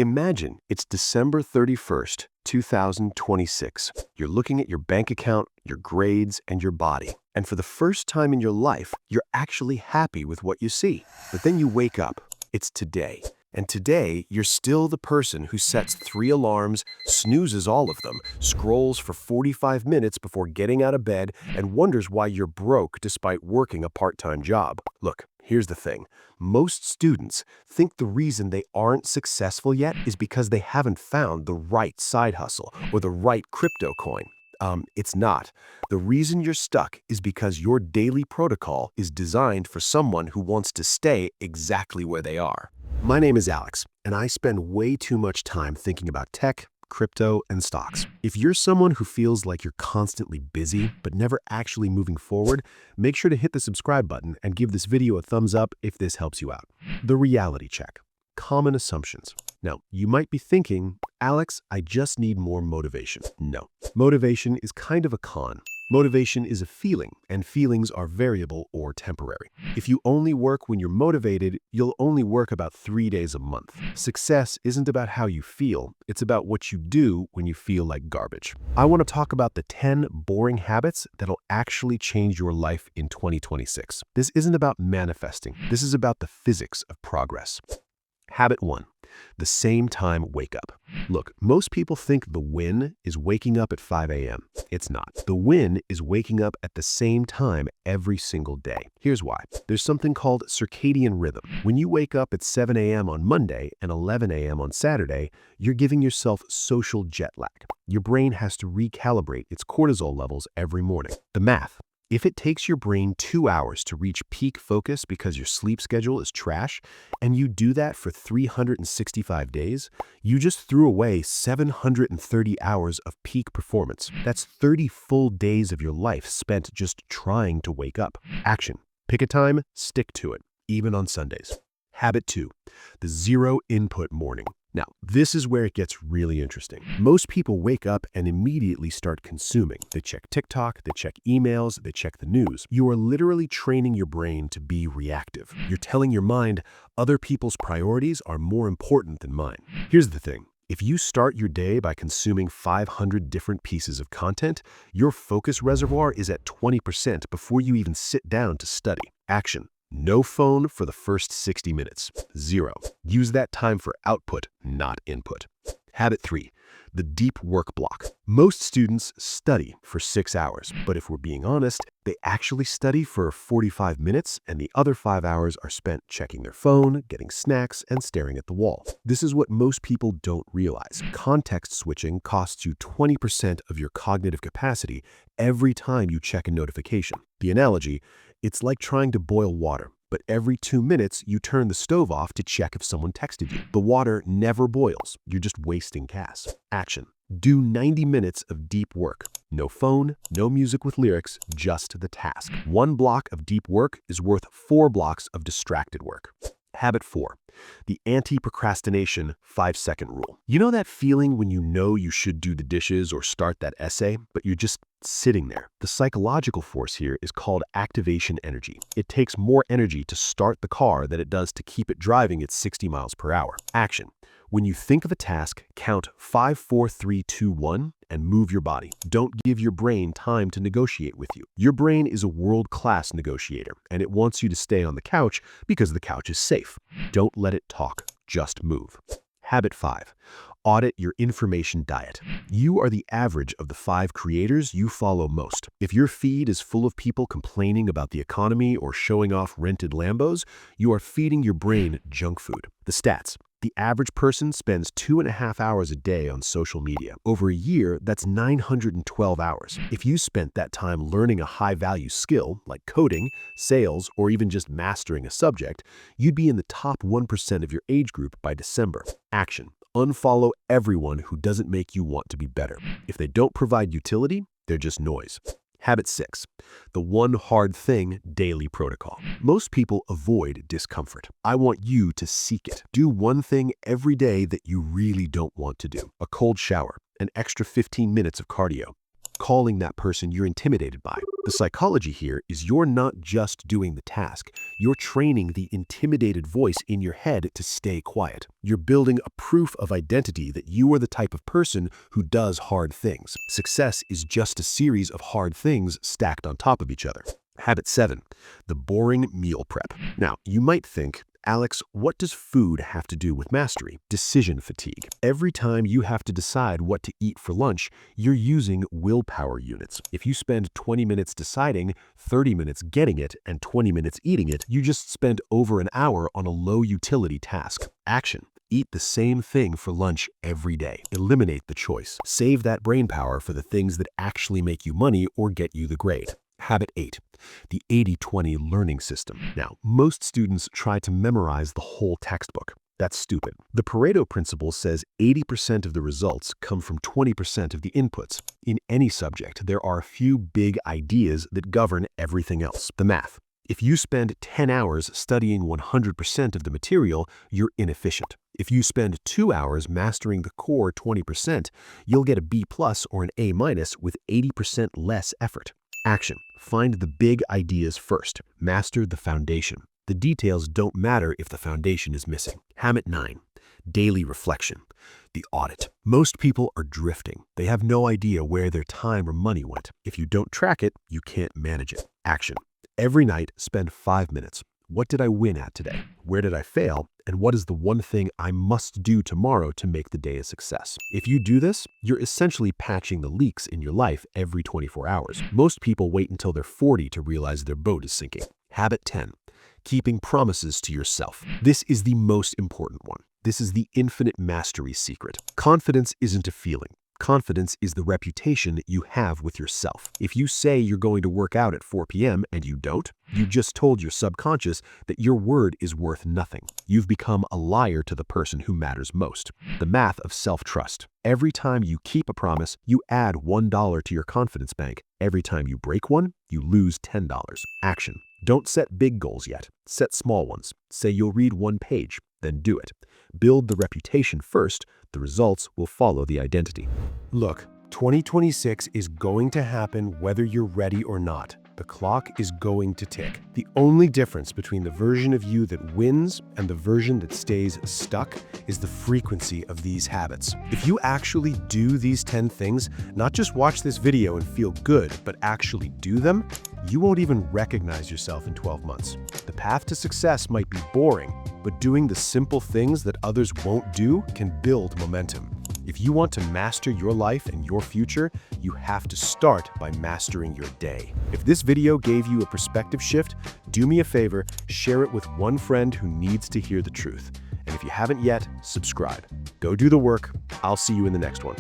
Imagine it's December 31st, 2026. You're looking at your bank account, your grades, and your body. And for the first time in your life, you're actually happy with what you see. But then you wake up. It's today. And today, you're still the person who sets 3 alarms, snoozes all of them, scrolls for 45 minutes before getting out of bed, and wonders why you're broke despite working a part-time job. Look, here's the thing. Most students think the reason they aren't successful yet is because they haven't found the right side hustle or the right crypto coin. It's not. The reason you're stuck is because your daily protocol is designed for someone who wants to stay exactly where they are. My name is Alex, and I spend way too much time thinking about tech, crypto, and stocks. If you're someone who feels like you're constantly busy but never actually moving forward, make sure to hit the subscribe button and give this video a thumbs up if this helps you out. The reality check. Common assumptions. Now, you might be thinking, Alex, I just need more motivation. No. Motivation is kind of a con. Motivation is a feeling, and feelings are variable or temporary. If you only work when you're motivated, you'll only work about 3 days a month. Success isn't about how you feel, it's about what you do when you feel like garbage. I want to talk about the 10 boring habits that'll actually change your life in 2026. This isn't about manifesting, this is about the physics of progress. Habit 1. The same time wake up. Look, most people think the win is waking up at 5 a.m. It's not. The win is waking up at the same time every single day. Here's why. There's something called circadian rhythm. When you wake up at 7 a.m. on Monday and 11 a.m. on Saturday, you're giving yourself social jet lag. Your brain has to recalibrate its cortisol levels every morning. The math. If it takes your brain 2 hours to reach peak focus because your sleep schedule is trash, and you do that for 365 days, you just threw away 730 hours of peak performance. That's 30 full days of your life spent just trying to wake up. Action. Pick a time, stick to it, even on Sundays. Habit 2. The zero input morning. Now, this is where it gets really interesting. Most people wake up and immediately start consuming. They check TikTok, they check emails, they check the news. You are literally training your brain to be reactive. You're telling your mind, other people's priorities are more important than mine. Here's the thing. If you start your day by consuming 500 different pieces of content, your focus reservoir is at 20% before you even sit down to study. Action. No phone for the first 60 minutes. 0. Use that time for output, not input. Habit 3. The deep work block. Most students study for 6 hours, but if we're being honest, they actually study for 45 minutes and the other 5 hours are spent checking their phone, getting snacks, and staring at the wall. This is what most people don't realize. Context switching costs you 20% of your cognitive capacity every time you check a notification. The analogy, it's like trying to boil water, but every 2 minutes you turn the stove off to check if someone texted you. The water never boils. You're just wasting gas. Action. Do 90 minutes of deep work. No phone, no music with lyrics, just the task. 1 block of deep work is worth 4 blocks of distracted work. Habit 4. The Anti-Procrastination 5-second rule. You know that feeling when you know you should do the dishes or start that essay, but you're just sitting there? The psychological force here is called activation energy. It takes more energy to start the car than it does to keep it driving at 60 miles per hour. Action. When you think of a task, count 5, 4, 3, 2, 1 and move your body. Don't give your brain time to negotiate with you. Your brain is a world-class negotiator, and it wants you to stay on the couch because the couch is safe. Don't let it talk, just move. Habit 5. Audit your information diet. You are the average of the 5 creators you follow most. If your feed is full of people complaining about the economy or showing off rented Lambos, you are feeding your brain junk food. The stats. The average person spends 2.5 hours a day on social media. Over a year, that's 912 hours. If you spent that time learning a high-value skill, like coding, sales, or even just mastering a subject, you'd be in the top 1% of your age group by December. Action. Unfollow everyone who doesn't make you want to be better. If they don't provide utility, they're just noise. Habit 6. The one hard thing daily protocol. Most people avoid discomfort. I want you to seek it. Do one thing every day that you really don't want to do. A cold shower, an extra 15 minutes of cardio, calling that person you're intimidated by. The psychology here is you're not just doing the task, you're training the intimidated voice in your head to stay quiet. You're building a proof of identity that you are the type of person who does hard things. Success is just a series of hard things stacked on top of each other. Habit 7, the boring meal prep. Now, you might think, Alex, what does food have to do with mastery? Decision fatigue. Every time you have to decide what to eat for lunch, you're using willpower units. If you spend 20 minutes deciding, 30 minutes getting it, and 20 minutes eating it, you just spend over an hour on a low-utility task. Action. Eat the same thing for lunch every day. Eliminate the choice. Save that brain power for the things that actually make you money or get you the grade. Habit 8, the 80-20 learning system. Now, most students try to memorize the whole textbook. That's stupid. The Pareto principle says 80% of the results come from 20% of the inputs. In any subject, there are a few big ideas that govern everything else. The math. If you spend 10 hours studying 100% of the material, you're inefficient. If you spend 2 hours mastering the core 20%, you'll get a B+ or an A- with 80% less effort. Action. Find the big ideas first. Master the foundation. The details don't matter if the foundation is missing. Habit 9. Daily reflection. The audit. Most people are drifting. They have no idea where their time or money went. If you don't track it, you can't manage it. Action. Every night, spend 5 minutes. What did I win at today? Where did I fail? And what is the one thing I must do tomorrow to make the day a success? If you do this, you're essentially patching the leaks in your life every 24 hours. Most people wait until they're 40 to realize their boat is sinking. Habit 10. Keeping promises to yourself. This is the most important one. This is the infinite mastery secret. Confidence isn't a feeling. Confidence is the reputation you have with yourself. If you say you're going to work out at 4 p.m. and you don't, you just told your subconscious that your word is worth nothing. You've become a liar to the person who matters most. The math of self-trust. Every time you keep a promise, you add $1 to your confidence bank. Every time you break one, you lose $10. Action. Don't set big goals yet. Set small ones. Say you'll read 1 page, then do it. Build the reputation first. The results will follow the identity. Look, 2026 is going to happen whether you're ready or not. The clock is going to tick. The only difference between the version of you that wins and the version that stays stuck is the frequency of these habits. If you actually do these 10 things, not just watch this video and feel good, but actually do them, you won't even recognize yourself in 12 months. The path to success might be boring, but doing the simple things that others won't do can build momentum. If you want to master your life and your future, you have to start by mastering your day. If this video gave you a perspective shift, do me a favor, share it with one friend who needs to hear the truth. And if you haven't yet, subscribe. Go do the work. I'll see you in the next one.